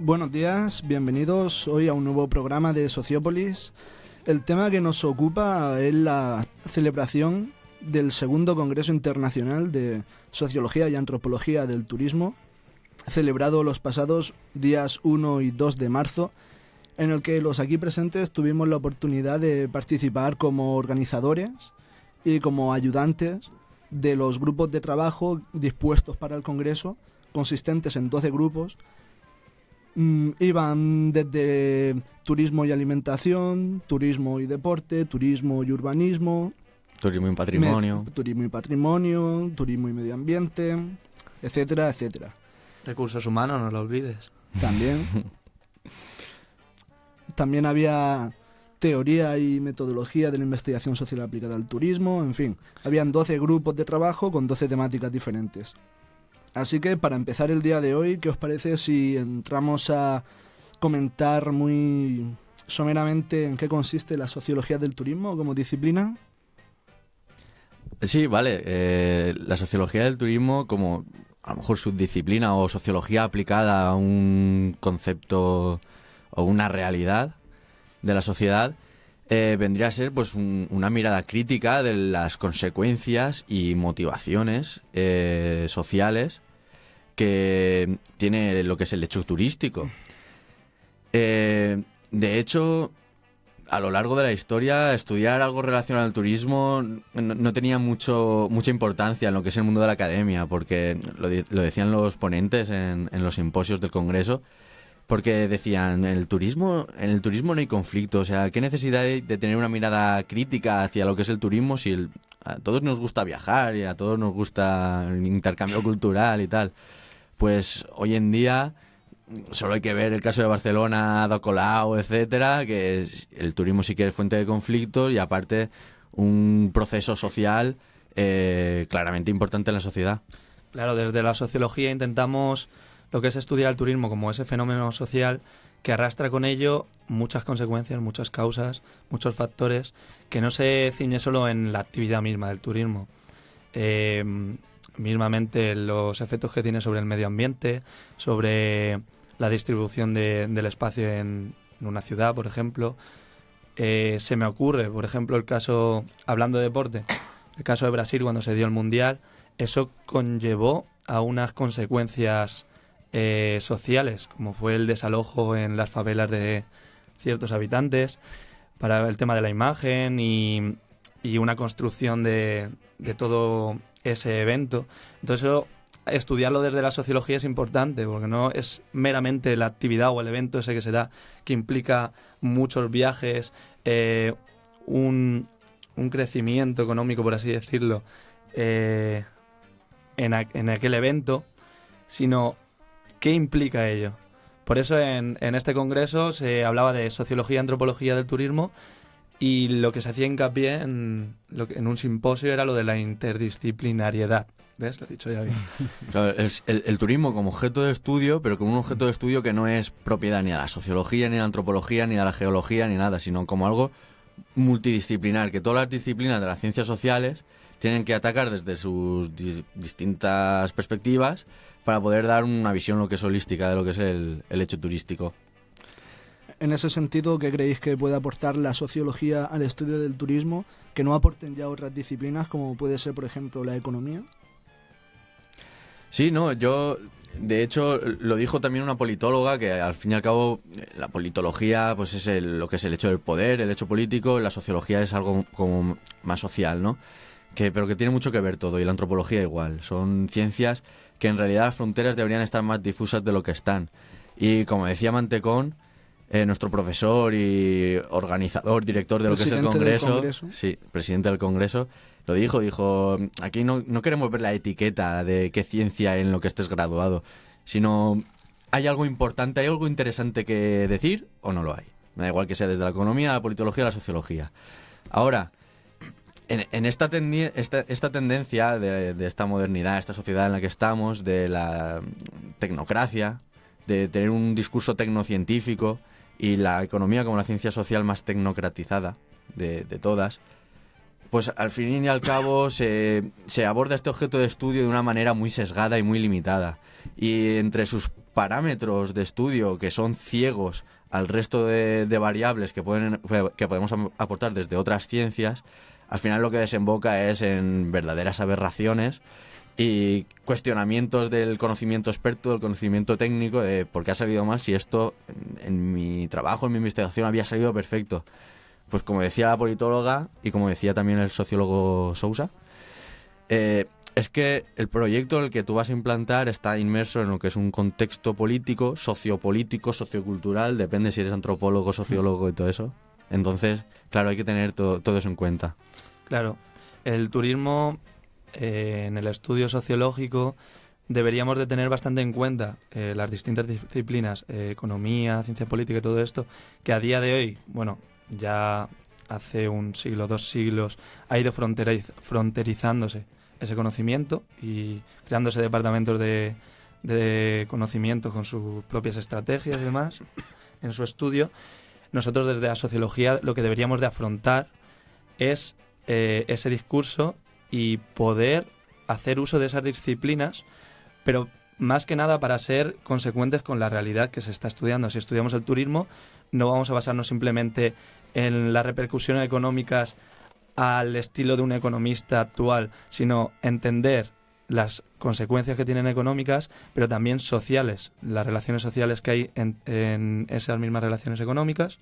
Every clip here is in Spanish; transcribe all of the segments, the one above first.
Buenos días, bienvenidos hoy a un nuevo programa de Sociópolis. El tema que nos ocupa es la celebración del segundo Congreso Internacional de Sociología y Antropología del Turismo, celebrado los pasados días 1 y 2 de marzo, en el que los aquí presentes tuvimos la oportunidad de participar como organizadores y como ayudantes de los grupos de trabajo dispuestos para el Congreso, consistentes en 12 grupos. Iban desde turismo y alimentación, turismo y deporte, turismo y urbanismo, turismo y patrimonio, turismo y medio ambiente, etcétera, etcétera. Recursos humanos, no lo olvides. También había teoría y metodología de la investigación social aplicada al turismo, en fin, habían 12 grupos de trabajo con 12 temáticas diferentes. Así que para empezar el día de hoy, ¿qué os parece si entramos a comentar muy someramente en qué consiste la sociología del turismo como disciplina? Sí, vale. La sociología del turismo como a lo mejor subdisciplina o sociología aplicada a un concepto o una realidad de la sociedad vendría a ser pues una mirada crítica de las consecuencias y motivaciones sociales que tiene lo que es el hecho turístico. De hecho, a lo largo de la historia, estudiar algo relacionado al turismo no tenía mucha importancia en lo que es el mundo de la academia, porque lo decían los ponentes en los simposios del Congreso, porque decían, en el turismo no hay conflicto, o sea, ¿qué necesidad hay de tener una mirada crítica hacia lo que es el turismo si a todos nos gusta viajar y a todos nos gusta el intercambio cultural y tal? Pues hoy en día solo hay que ver el caso de Barcelona, Ada Colau, etcétera, que el turismo sí que es fuente de conflictos y aparte un proceso social claramente importante en la sociedad. Claro, desde la sociología intentamos lo que es estudiar el turismo como ese fenómeno social que arrastra con ello muchas consecuencias, muchas causas, muchos factores, que no se ciñe solo en la actividad misma del turismo. Mismamente los efectos que tiene sobre el medio ambiente, sobre la distribución del espacio en una ciudad, por ejemplo. Se me ocurre, por ejemplo, el caso, hablando de deporte, el caso de Brasil cuando se dio el Mundial, eso conllevó a unas consecuencias sociales, como fue el desalojo en las favelas de ciertos habitantes, para el tema de la imagen y una construcción de todo ese evento. Entonces estudiarlo desde la sociología es importante, porque no es meramente la actividad o el evento ese que se da, que implica muchos viajes, un crecimiento económico, por así decirlo, en aquel evento, sino qué implica ello. Por eso en este congreso se hablaba de sociología y antropología del turismo, y lo que se hacía hincapié en un simposio era lo de la interdisciplinariedad. ¿Ves? Lo he dicho ya bien. Claro, el turismo como objeto de estudio, pero como un objeto de estudio que no es propiedad ni de la sociología, ni de la antropología, ni de la geología, ni nada, sino como algo multidisciplinar, que todas las disciplinas de las ciencias sociales tienen que atacar desde sus distintas perspectivas para poder dar una visión lo que es holística de lo que es el hecho turístico. En ese sentido, ¿qué creéis que puede aportar la sociología al estudio del turismo que no aporten ya otras disciplinas, como puede ser, por ejemplo, la economía? Sí, no, de hecho, lo dijo también una politóloga, que al fin y al cabo la politología pues es lo que es el hecho del poder, el hecho político, la sociología es algo como más social, ¿no? Pero que tiene mucho que ver todo, y la antropología igual. Son ciencias que en realidad las fronteras deberían estar más difusas de lo que están. Y como decía Mantecón, nuestro profesor y organizador, director de lo que es el Congreso, sí, presidente del Congreso, lo dijo, aquí no queremos ver la etiqueta de qué ciencia en lo que estés graduado, sino hay algo importante, hay algo interesante que decir o no lo hay. Me da igual que sea desde la economía, la politología o la sociología. Ahora, en esta tendencia de esta modernidad, esta sociedad en la que estamos, de la tecnocracia, de tener un discurso tecnocientífico y la economía como la ciencia social más tecnocratizada de todas, pues al fin y al cabo se aborda este objeto de estudio de una manera muy sesgada y muy limitada. Y entre sus parámetros de estudio, que son ciegos al resto de variables que podemos aportar desde otras ciencias, al final lo que desemboca es en verdaderas aberraciones y cuestionamientos del conocimiento experto, del conocimiento técnico, de por qué ha salido mal si esto en mi trabajo, en mi investigación había salido perfecto. Pues como decía la politóloga y como decía también el sociólogo Sousa, es que el proyecto en el que tú vas a implantar está inmerso en lo que es un contexto político, sociopolítico, sociocultural, depende si eres antropólogo, sociólogo y todo eso. Entonces, claro, hay que tener todo eso en cuenta. Claro, el turismo en el estudio sociológico deberíamos de tener bastante en cuenta las distintas disciplinas, economía, ciencia política y todo esto, que a día de hoy, bueno, ya hace un siglo, 2 siglos, ha ido fronterizándose ese conocimiento y creándose departamentos de conocimiento con sus propias estrategias y demás en su estudio. Nosotros desde la sociología lo que deberíamos de afrontar es ese discurso y poder hacer uso de esas disciplinas, pero más que nada para ser consecuentes con la realidad que se está estudiando. Si estudiamos el turismo, no vamos a basarnos simplemente en las repercusiones económicas al estilo de un economista actual, sino entender las consecuencias que tienen económicas, pero también sociales, las relaciones sociales que hay en esas mismas relaciones económicas,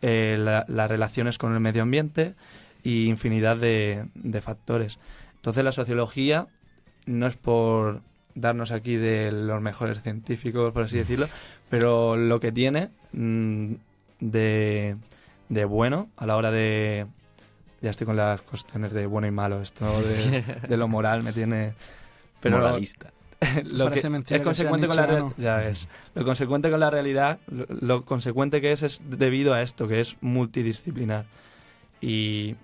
las relaciones con el medio ambiente y infinidad de factores. Entonces la sociología no es por darnos aquí de los mejores científicos, por así decirlo, pero lo que tiene de bueno a la hora de... Ya estoy con las cuestiones de bueno y malo, esto de lo moral me tiene... Pero moralista. Lo que es consecuente con la lo consecuente con la realidad, lo consecuente que es debido a esto, que es multidisciplinar. Y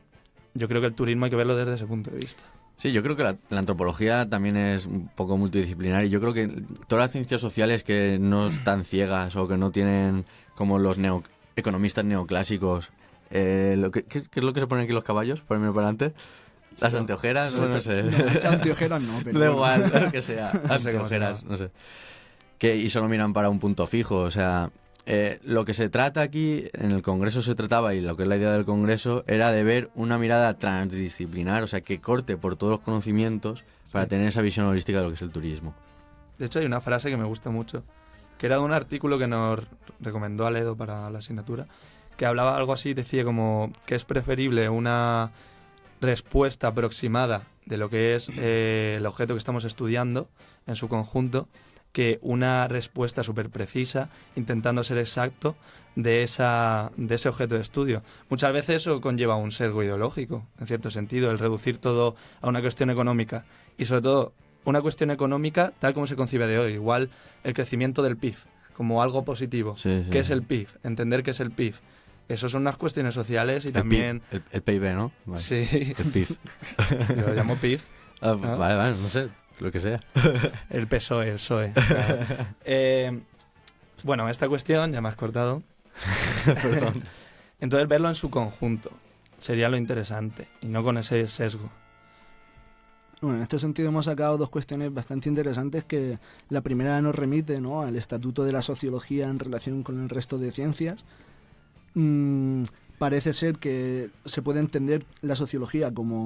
yo creo que el turismo hay que verlo desde ese punto de vista. Sí, yo creo que la antropología también es un poco multidisciplinar y yo creo que todas las ciencias sociales que no están ciegas o que no tienen como los economistas neoclásicos, ¿qué es lo que se ponen aquí los caballos? Por mí para adelante. Las anteojeras, no sé. No, anteojeras no, pero... Da igual, lo que sea. Anteojeras, no sé. Y solo miran para un punto fijo, o sea... lo que se trata aquí, en el Congreso se trataba, y lo que es la idea del Congreso, era de ver una mirada transdisciplinar, o sea, que corte por todos los conocimientos para tener esa visión holística de lo que es el turismo. De hecho, hay una frase que me gusta mucho, que era de un artículo que nos recomendó Aledo para la asignatura, que hablaba algo así, decía como que es preferible una respuesta aproximada de lo que es el objeto que estamos estudiando en su conjunto, que una respuesta súper precisa, intentando ser exacto de ese objeto de estudio. Muchas veces eso conlleva un sesgo ideológico, en cierto sentido, el reducir todo a una cuestión económica. Y sobre todo, una cuestión económica tal como se concibe de hoy. Igual el crecimiento del PIB, como algo positivo. Sí. ¿Qué es el PIB? Entender qué es el PIB. Eso son unas cuestiones sociales y también... El PIB, ¿no? Vale. Sí. El PIB. Yo lo llamo PIB. ¿No? Vale, no sé, lo que sea. El PSOE, el PSOE. Bueno, esta cuestión ya me has cortado. Perdón. Entonces verlo en su conjunto sería lo interesante y no con ese sesgo. Bueno, en este sentido hemos sacado dos cuestiones bastante interesantes, que la primera nos remite, ¿no?, al estatuto de la sociología en relación con el resto de ciencias. Parece ser que se puede entender la sociología como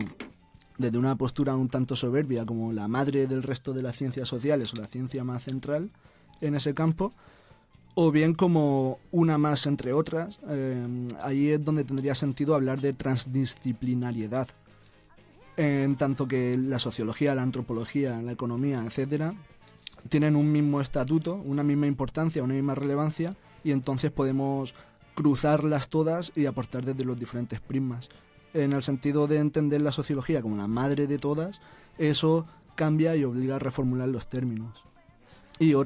desde una postura un tanto soberbia, como la madre del resto de las ciencias sociales o la ciencia más central en ese campo, o bien como una más entre otras. Ahí es donde tendría sentido hablar de transdisciplinariedad, en tanto que la sociología, la antropología, la economía, etcétera, tienen un mismo estatuto, una misma importancia, una misma relevancia, y entonces podemos cruzarlas todas y aportar desde los diferentes prismas. En el sentido de entender la sociología como la madre de todas, eso cambia y obliga a reformular los términos. Y la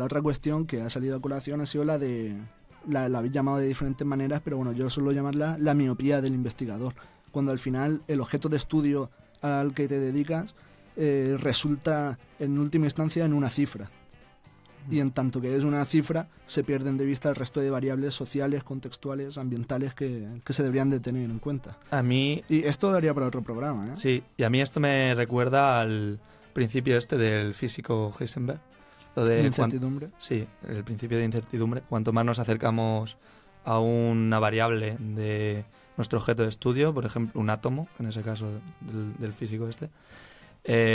otra cuestión que ha salido a colación ha sido la de, la habéis llamado de diferentes maneras, pero bueno, yo suelo llamarla la miopía del investigador, cuando al final el objeto de estudio al que te dedicas resulta en última instancia en una cifra. y en tanto que es una cifra, se pierden de vista el resto de variables sociales, contextuales, ambientales que se deberían de tener en cuenta. A mí... Y esto daría para otro programa, ¿eh? Sí, y a mí esto me recuerda al principio del físico Heisenberg. Lo de incertidumbre. Sí, el principio de incertidumbre. Cuanto más nos acercamos a una variable de nuestro objeto de estudio, por ejemplo, un átomo, en ese caso del físico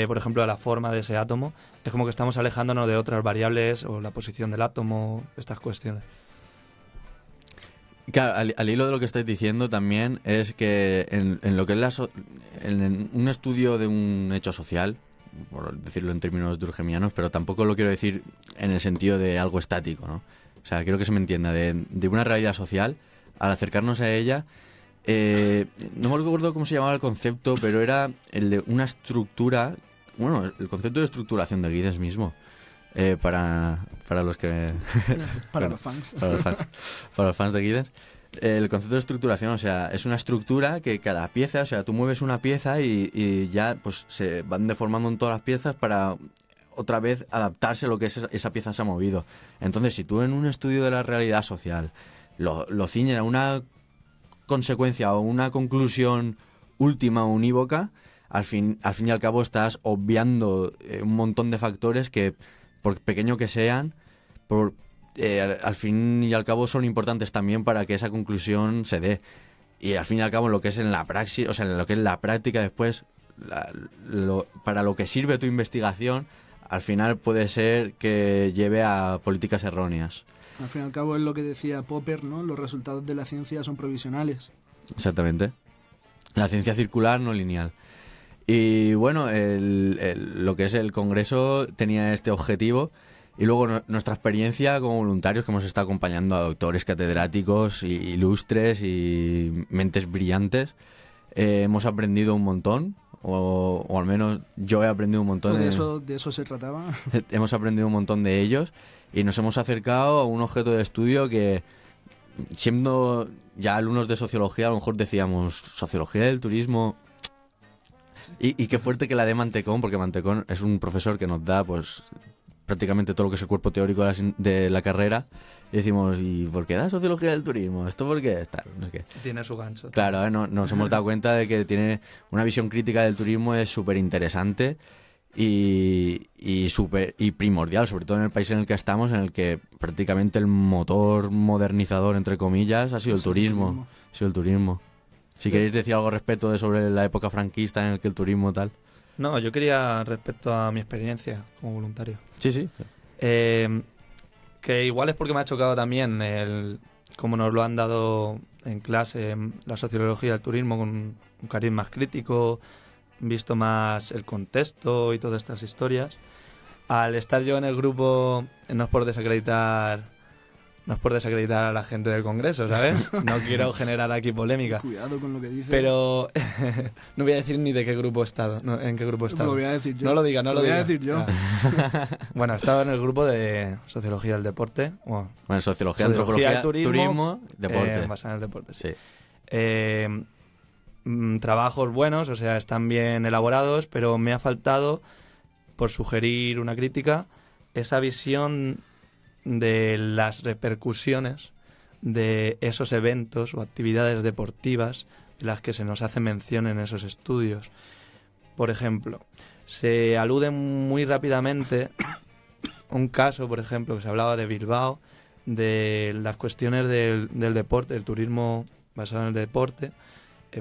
por ejemplo, a la forma de ese átomo, es como que estamos alejándonos de otras variables o la posición del átomo, estas cuestiones. Claro, al hilo de lo que estáis diciendo también es que en lo que es en un estudio de un hecho social, por decirlo en términos durkheimianos, pero tampoco lo quiero decir en el sentido de algo estático, ¿no? O sea, quiero que se me entienda, de una realidad social, al acercarnos a ella, no me recuerdo cómo se llamaba el concepto, pero era el de una estructura, bueno, el concepto de estructuración de Giddens mismo, para los que... Para los fans. Para los fans de Giddens. El concepto de estructuración, o sea, es una estructura que cada pieza, o sea, tú mueves una pieza y ya pues se van deformando en todas las piezas para otra vez adaptarse a lo que esa pieza se ha movido. Entonces, si tú en un estudio de la realidad social lo ciñes a una consecuencia o una conclusión última o unívoca, al fin y al cabo estás obviando un montón de factores que, por pequeño que sean, al fin y al cabo son importantes también para que esa conclusión se dé. Y al fin y al cabo, en lo que es en la praxis, o sea, en lo que es la práctica después, para lo que sirve tu investigación, al final puede ser que lleve a políticas erróneas. Al fin y al cabo es lo que decía Popper, ¿no? Los resultados de la ciencia son provisionales. Exactamente. La ciencia circular, no lineal. Y bueno, lo que es el Congreso tenía este objetivo. Y luego nuestra experiencia como voluntarios, que hemos estado acompañando a doctores, catedráticos, ilustres y mentes brillantes, hemos aprendido un montón, o al menos yo he aprendido un montón. De eso se trataba. Hemos aprendido un montón de ellos y nos hemos acercado a un objeto de estudio que, siendo ya alumnos de sociología, a lo mejor decíamos, sociología del turismo... Y qué fuerte que la de Mantecón, porque Mantecón es un profesor que nos da pues prácticamente todo lo que es el cuerpo teórico de la carrera, y decimos, ¿y por qué da sociología del turismo? ¿Esto por qué? Tal, no sé qué. Tiene su gancho. Claro, nos hemos dado cuenta de que tiene una visión crítica del turismo, es súper interesante y primordial, sobre todo en el país en el que estamos, en el que prácticamente el motor modernizador, entre comillas, ha sido el turismo. Ha sido el turismo. Si queréis decir algo respecto sobre la época franquista en el que el turismo tal. No, yo quería respecto a mi experiencia como voluntario. Sí. Que igual es porque me ha chocado también como nos lo han dado en clase, la sociología del turismo, con un cariz más crítico, visto más el contexto y todas estas historias. Al estar yo en el grupo, no es por desacreditar a la gente del Congreso, ¿sabes? No quiero generar aquí polémica. Cuidado con lo que dices. Pero no voy a decir ni de qué grupo he estado, en qué grupo he estado. Lo voy a decir yo. No lo diga, no lo diga. Lo voy a decir yo. Bueno, estaba en el grupo de Sociología del Deporte. Bueno, Sociología, Antropología, Turismo, Deporte. Basada en el deporte, sí. Trabajos buenos, o sea, están bien elaborados, pero me ha faltado, por sugerir una crítica, esa visión de las repercusiones de esos eventos o actividades deportivas de las que se nos hace mención en esos estudios. Por ejemplo, se alude muy rápidamente a un caso, por ejemplo, que se hablaba de Bilbao, de las cuestiones del deporte, del turismo basado en el deporte.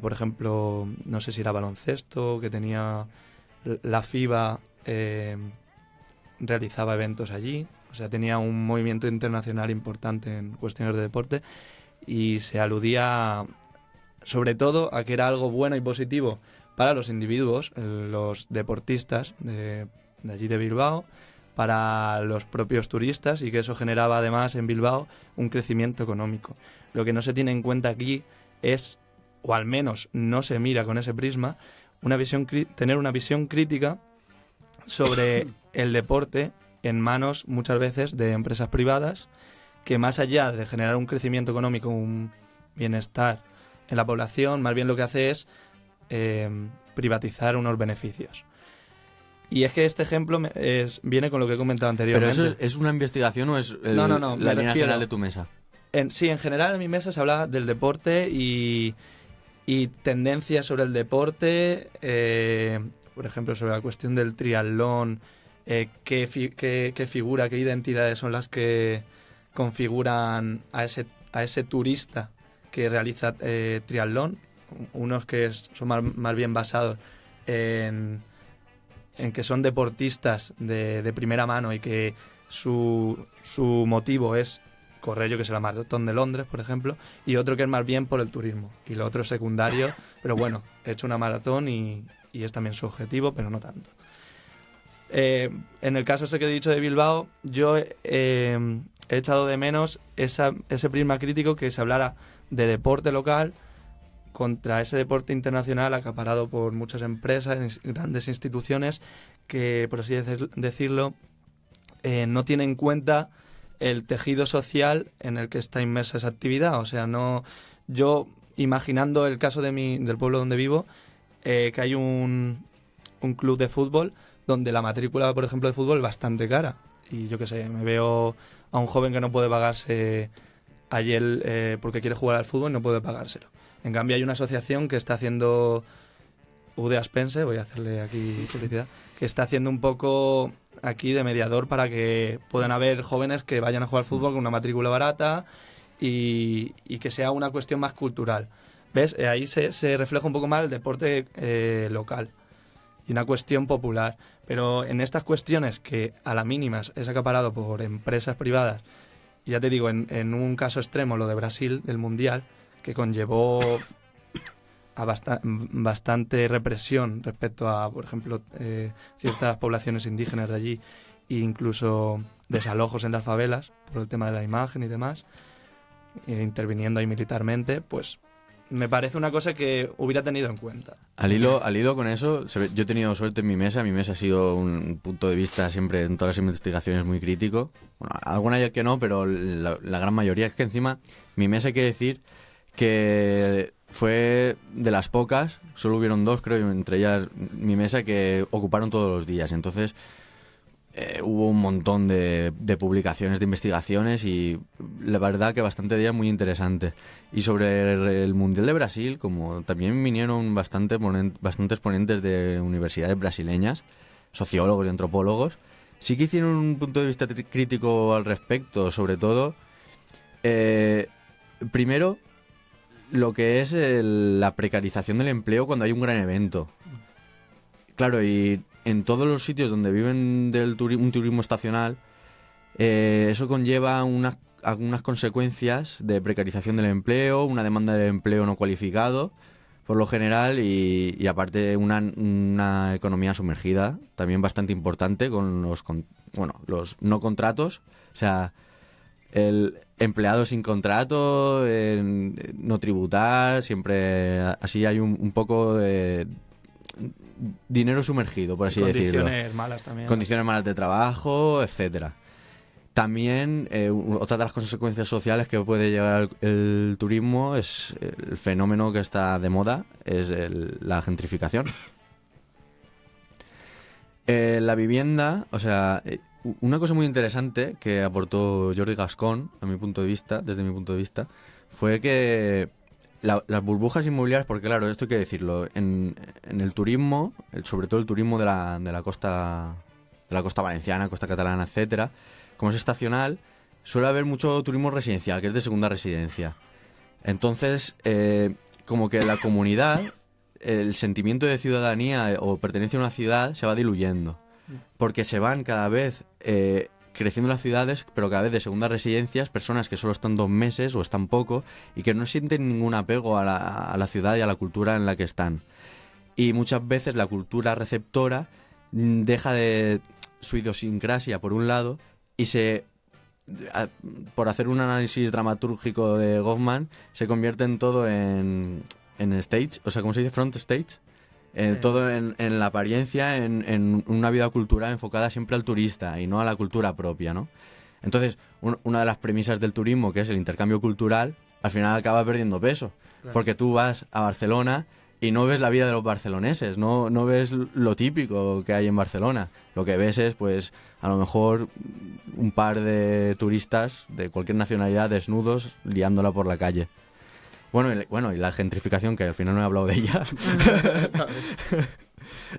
Por ejemplo, no sé si era baloncesto, que tenía la FIBA, realizaba eventos allí. O sea, tenía un movimiento internacional importante en cuestiones de deporte y se aludía sobre todo a que era algo bueno y positivo para los individuos, los deportistas de allí de Bilbao, para los propios turistas, y que eso generaba además en Bilbao un crecimiento económico. Lo que no se tiene en cuenta aquí es, o al menos no se mira con ese prisma, tener una visión crítica sobre el deporte en manos muchas veces de empresas privadas que, más allá de generar un crecimiento económico, un bienestar en la población, más bien lo que hace es privatizar unos beneficios. Y es que este ejemplo viene con lo que he comentado ¿Pero anteriormente. eso es una investigación o es No, la línea general de tu mesa? Sí, en general en mi mesa se habla del deporte y tendencias sobre el deporte, por ejemplo, sobre la cuestión del triatlón, qué figura, qué identidades son las que configuran a ese turista que realiza triatlón, unos que son más bien basados en que son deportistas de primera mano y que su motivo es correr, yo que sé, la maratón de Londres, por ejemplo, y otro que es más bien por el turismo. Y lo otro es secundario, pero bueno, he hecho una maratón y es también su objetivo, pero no tanto. En el caso este que he dicho de Bilbao, yo he echado de menos ese prisma crítico que se hablara de deporte local contra ese deporte internacional acaparado por muchas empresas, grandes instituciones que, por así decirlo, no tienen en cuenta el tejido social en el que está inmersa esa actividad. O sea, yo imaginando el caso del pueblo donde vivo, que hay un club de fútbol donde la matrícula, por ejemplo, de fútbol es bastante cara. Y yo qué sé, me veo a un joven que no puede pagarse ayer porque quiere jugar al fútbol y no puede pagárselo. En cambio, hay una asociación que está haciendo, UD Aspense, voy a hacerle aquí publicidad, que está haciendo un poco aquí de mediador para que puedan haber jóvenes que vayan a jugar al fútbol con una matrícula barata y que sea una cuestión más cultural. ¿Ves? Ahí se refleja un poco más el deporte local y una cuestión popular. Pero en estas cuestiones que a la mínima es acaparado por empresas privadas, y ya te digo, en un caso extremo, lo de Brasil, del Mundial, que conllevó a bastante represión respecto a, por ejemplo, ciertas poblaciones indígenas de allí e incluso desalojos en las favelas por el tema de la imagen y demás, interviniendo ahí militarmente, pues me parece una cosa que hubiera tenido en cuenta. Al hilo con eso, yo he tenido suerte en mi mesa ha sido un punto de vista siempre en todas las investigaciones muy crítico. Bueno, alguna hay que no, pero la gran mayoría. Es que encima mi mesa, hay que decir que fue de las pocas, solo hubieron dos, creo, entre ellas mi mesa, que ocuparon todos los días. Entonces hubo un montón de publicaciones, de investigaciones, y la verdad que bastante días muy interesantes. Y sobre el Mundial de Brasil, como también vinieron bastantes ponentes de universidades brasileñas, sociólogos y antropólogos, sí que hicieron un punto de vista crítico al respecto, sobre todo, primero, lo que es la precarización del empleo cuando hay un gran evento. Claro, y en todos los sitios donde viven un turismo estacional, eso conlleva algunas consecuencias de precarización del empleo, una demanda de empleo no cualificado, por lo general, y aparte una economía sumergida, también bastante importante, con los no contratos, o sea, el empleado sin contrato, no tributar, siempre así hay un poco de dinero sumergido, por así decirlo. Condiciones malas también. Condiciones malas de trabajo, etcétera. También otra de las consecuencias sociales que puede llevar el turismo es el fenómeno que está de moda, es la gentrificación. La vivienda, o sea, una cosa muy interesante que aportó Jordi Gascón, desde mi punto de vista, fue que las burbujas inmobiliarias, porque claro, esto hay que decirlo, en el turismo, sobre todo el turismo de la costa valenciana, costa catalana, etcétera, como es estacional, suele haber mucho turismo residencial, que es de segunda residencia. Entonces, como que la comunidad, el sentimiento de ciudadanía o pertenencia a una ciudad se va diluyendo, porque se van cada vez creciendo las ciudades, pero cada vez de segundas residencias, personas que solo están 2 meses o están poco y que no sienten ningún apego a la ciudad y a la cultura en la que están. Y muchas veces la cultura receptora deja de su idiosincrasia por un lado y por hacer un análisis dramatúrgico de Goffman, se convierte en todo en stage, o sea, ¿cómo se dice? Front stage. Todo en la apariencia, en una vida cultural enfocada siempre al turista y no a la cultura propia, ¿no? Entonces, una de las premisas del turismo, que es el intercambio cultural, al final acaba perdiendo peso. Claro. Porque tú vas a Barcelona y no ves la vida de los barceloneses, no ves lo típico que hay en Barcelona. Lo que ves es, pues, a lo mejor un par de turistas de cualquier nacionalidad desnudos liándola por la calle. Bueno, y la gentrificación, que al final no he hablado de ella,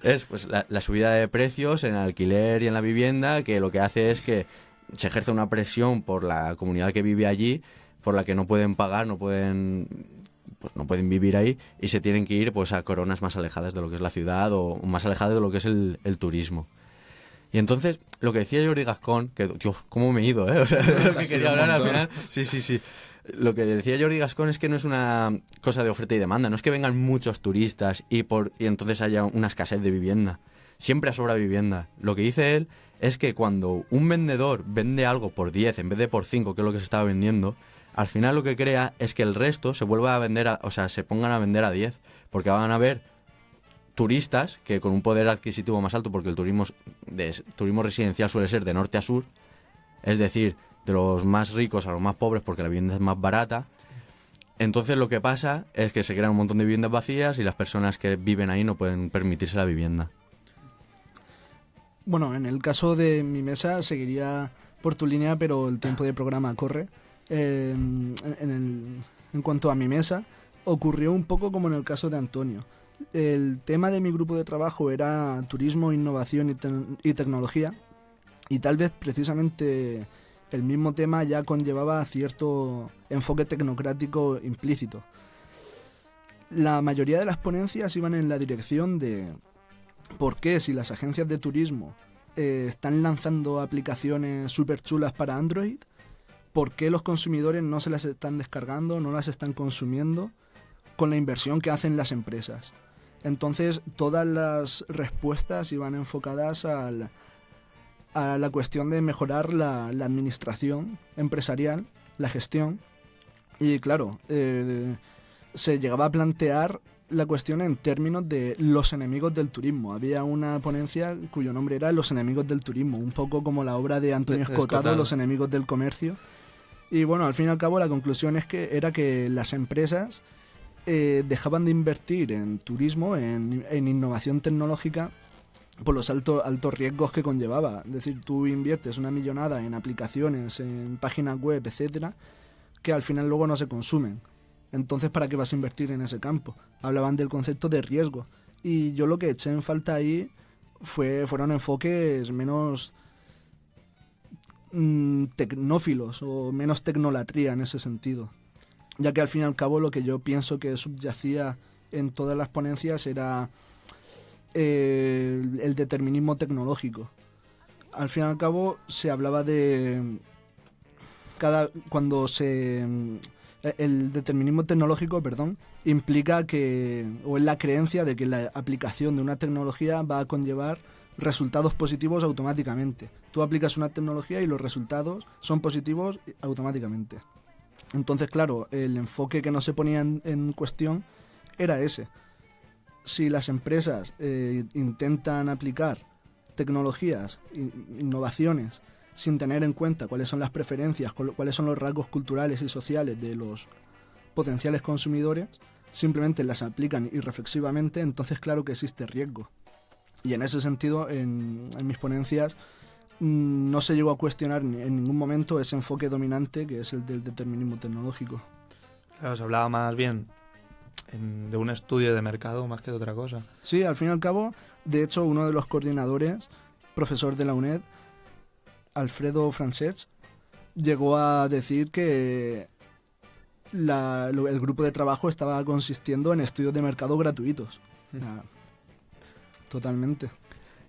es pues la subida de precios en el alquiler y en la vivienda, que lo que hace es que se ejerce una presión por la comunidad que vive allí, por la que no pueden pagar, no pueden vivir ahí, y se tienen que ir pues a coronas más alejadas de lo que es la ciudad o más alejadas de lo que es el turismo. Y entonces, lo que decía Jordi Gascón, que, Dios, cómo me he ido, ¿eh? O sea, de lo que quería hablar al final. Sí. Lo que decía Jordi Gascón es que no es una cosa de oferta y demanda, no es que vengan muchos turistas y entonces haya una escasez de vivienda. Siempre sobra vivienda. Lo que dice él es que cuando un vendedor vende algo por 10 en vez de por 5, que es lo que se estaba vendiendo, al final lo que crea es que el resto se vuelva a vender, se pongan a vender a 10, porque van a haber turistas que con un poder adquisitivo más alto, porque el turismo residencial suele ser de norte a sur, es decir, de los más ricos a los más pobres, porque la vivienda es más barata. Entonces lo que pasa es que se crean un montón de viviendas vacías y las personas que viven ahí no pueden permitirse la vivienda. Bueno, en el caso de mi mesa seguiría por tu línea, pero el tiempo de programa corre. En cuanto a mi mesa, ocurrió un poco como en el caso de Antonio. El tema de mi grupo de trabajo era turismo, innovación y tecnología, y tal vez precisamente el mismo tema ya conllevaba cierto enfoque tecnocrático implícito. La mayoría de las ponencias iban en la dirección de por qué, si las agencias de turismo están lanzando aplicaciones súper chulas para Android, por qué los consumidores no se las están descargando, no las están consumiendo con la inversión que hacen las empresas. Entonces todas las respuestas iban enfocadas a la cuestión de mejorar la administración empresarial, la gestión, y claro, se llegaba a plantear la cuestión en términos de los enemigos del turismo. Había una ponencia cuyo nombre era Los enemigos del turismo, un poco como la obra de Antonio Escotado, Los enemigos del comercio. Y bueno, al fin y al cabo la conclusión era que las empresas dejaban de invertir en turismo, en innovación tecnológica, por los altos riesgos que conllevaba. Es decir, tú inviertes una millonada en aplicaciones, en páginas web, etcétera, que al final luego no se consumen. Entonces, ¿para qué vas a invertir en ese campo? Hablaban del concepto de riesgo. Y yo lo que eché en falta ahí fueron enfoques menos tecnófilos o menos tecnolatría en ese sentido. Ya que al fin y al cabo lo que yo pienso que subyacía en todas las ponencias era el determinismo tecnológico. Al fin y al cabo se hablaba de el determinismo tecnológico, implica o es la creencia de que la aplicación de una tecnología va a conllevar resultados positivos automáticamente. Tú aplicas una tecnología y los resultados son positivos automáticamente. Entonces, claro, el enfoque que no se ponía en cuestión era ese. Si las empresas intentan aplicar tecnologías, innovaciones, sin tener en cuenta cuáles son las preferencias, cuáles son los rasgos culturales y sociales de los potenciales consumidores, simplemente las aplican irreflexivamente, entonces claro que existe riesgo. Y en ese sentido, en mis ponencias, no se llegó a cuestionar en ningún momento ese enfoque dominante que es el del determinismo tecnológico. Claro, se hablaba más bien de un estudio de mercado más que de otra cosa. Sí, al fin y al cabo, de hecho, uno de los coordinadores, profesor de la UNED, Alfredo Francesc, llegó a decir que el grupo de trabajo estaba consistiendo en estudios de mercado gratuitos. Totalmente.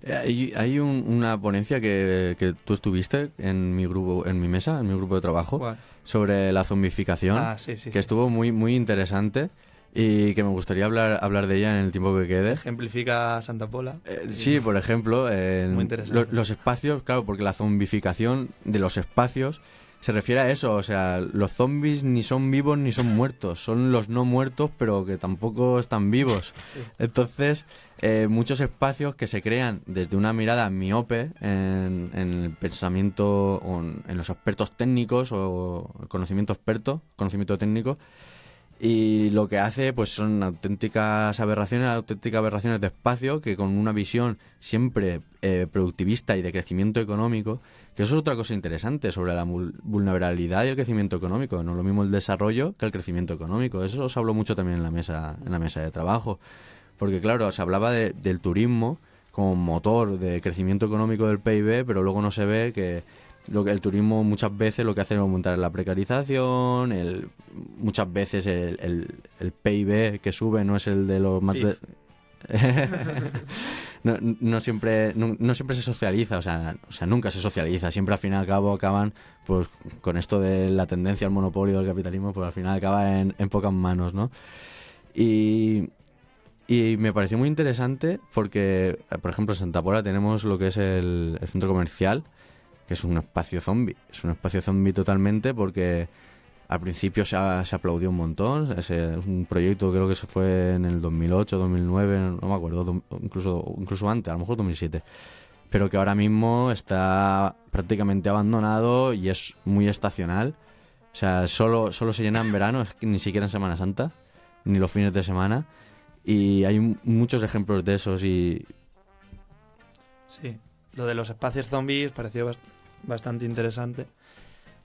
Hay una ponencia que tú estuviste en mi mesa, en mi grupo de trabajo, ¿cuál? Sobre la zombificación, que estuvo muy, muy interesante y que me gustaría hablar de ella en el tiempo que quede. Ejemplifica Santa Pola. Sí, por ejemplo, muy interesante. los espacios, claro, porque la zombificación de los espacios se refiere a eso, o sea, los zombies ni son vivos ni son muertos, son los no muertos pero que tampoco están vivos. Sí. Entonces, muchos espacios que se crean desde una mirada miope en el pensamiento o en los expertos técnicos o el conocimiento técnico, Y lo que hace pues son auténticas aberraciones de espacio, que con una visión siempre productivista y de crecimiento económico, que eso es otra cosa interesante sobre la vulnerabilidad y el crecimiento económico. No es lo mismo el desarrollo que el crecimiento económico. Eso os habló mucho también en la mesa de trabajo. Porque claro, se hablaba del turismo como motor de crecimiento económico del PIB, pero luego no se ve que el turismo muchas veces lo que hace es aumentar la precarización, muchas veces el PIB que sube no es el de los más... no siempre se socializa, o sea, nunca se socializa, siempre al fin y al cabo acaban, pues con esto de la tendencia al monopolio del capitalismo, pues al final acaba en pocas manos, ¿no? Y me pareció muy interesante porque, por ejemplo, en Santa Pola tenemos lo que es el centro comercial, que es un espacio zombie. Es un espacio zombie totalmente porque al principio se aplaudió un montón. Es un proyecto, creo que se fue en el 2008, 2009, no me acuerdo, incluso antes, a lo mejor 2007. Pero que ahora mismo está prácticamente abandonado y es muy estacional. O sea, solo se llena en verano, ni siquiera en Semana Santa, ni los fines de semana. Y hay muchos ejemplos de esos y... Sí, lo de los espacios zombies pareció bastante interesante.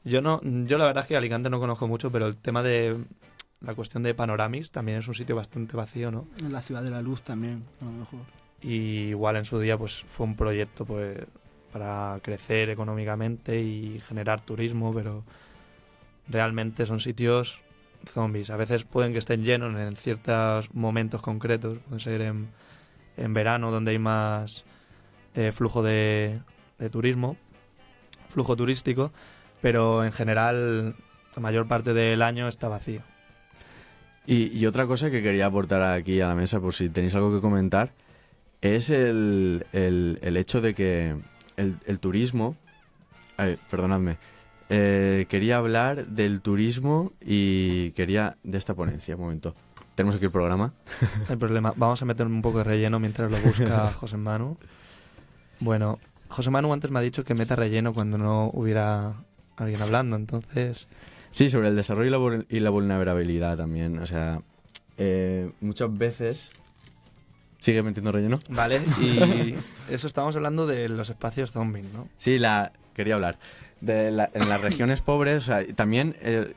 Yo la verdad es que Alicante no conozco mucho, pero el tema de la cuestión de Panoramix también es un sitio bastante vacío, ¿no? En la Ciudad de la Luz también, a lo mejor. Y igual en su día pues fue un proyecto pues para crecer económicamente y generar turismo, pero realmente son sitios zombies. A veces pueden que estén llenos en ciertos momentos concretos, pueden ser en verano donde hay más flujo de turismo, flujo turístico, pero en general la mayor parte del año está vacío. Y otra cosa que quería aportar aquí a la mesa, por si tenéis algo que comentar, es el hecho de que el turismo... perdonadme. Quería hablar del turismo y quería... de esta ponencia, un momento. Tenemos aquí el programa. No hay problema. Vamos a meter un poco de relleno mientras lo busca José Manu. Bueno, José Manu antes me ha dicho que meta relleno cuando no hubiera alguien hablando, entonces... Sí, sobre el desarrollo y la vulnerabilidad también. O sea, muchas veces... ¿Sigue metiendo relleno? Vale, y eso estamos hablando de los espacios zombies, ¿no? Sí, quería hablar. En las regiones pobres, o sea, también el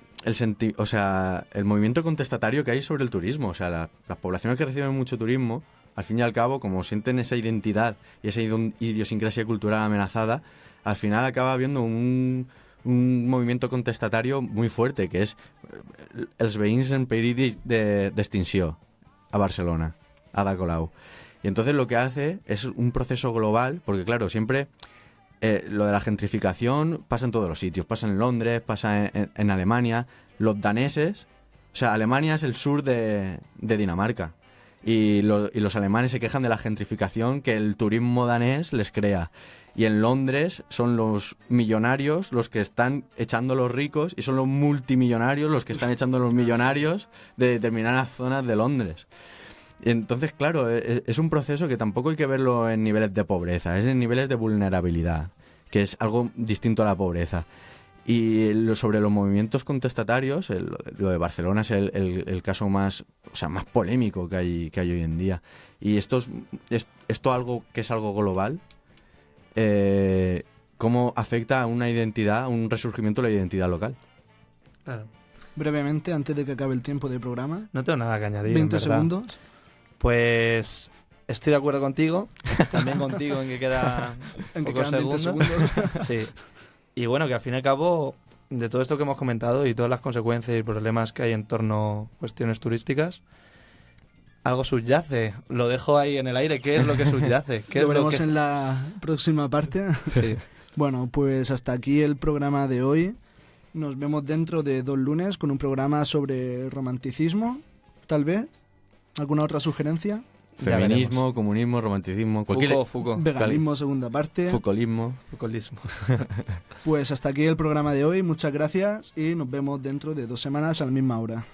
movimiento contestatario que hay sobre el turismo. O sea, las poblaciones que reciben mucho turismo, al fin y al cabo, como sienten esa identidad y esa idiosincrasia cultural amenazada, al final acaba habiendo un movimiento contestatario muy fuerte, que es els veïns en perill d'extinció a Barcelona, a Ada Colau. Y entonces lo que hace es un proceso global, porque claro, siempre lo de la gentrificación pasa en todos los sitios, pasa en Londres, pasa en Alemania. Los daneses, o sea, Alemania es el sur de Dinamarca, y los alemanes se quejan de la gentrificación que el turismo danés les crea. Y en Londres son los millonarios los que están echando a los ricos y son los multimillonarios los que están echando a los millonarios de determinadas zonas de Londres. Y entonces, claro, es un proceso que tampoco hay que verlo en niveles de pobreza, es en niveles de vulnerabilidad, que es algo distinto a la pobreza. Y sobre los movimientos contestatarios, lo de Barcelona es el caso más polémico que hay hoy en día. Y esto algo que es algo global, ¿cómo afecta a una identidad, a un resurgimiento de la identidad local? Claro. Brevemente, antes de que acabe el tiempo del programa. No tengo nada que añadir. 20 segundos. Pues estoy de acuerdo contigo, también contigo en que quedan pocos segundos. 20 segundos. Sí. Y bueno, que al fin y al cabo, de todo esto que hemos comentado y todas las consecuencias y problemas que hay en torno a cuestiones turísticas, algo subyace. Lo dejo ahí en el aire. ¿Qué es lo que subyace? Lo veremos en la próxima parte. Sí. Bueno, pues hasta aquí el programa de hoy. Nos vemos dentro de 2 lunes con un programa sobre romanticismo, tal vez. ¿Alguna otra sugerencia? Feminismo, comunismo, romanticismo, Foucault. Veganismo, segunda parte. Foucaultismo. Pues hasta aquí el programa de hoy. Muchas gracias y nos vemos dentro de 2 semanas a la misma hora.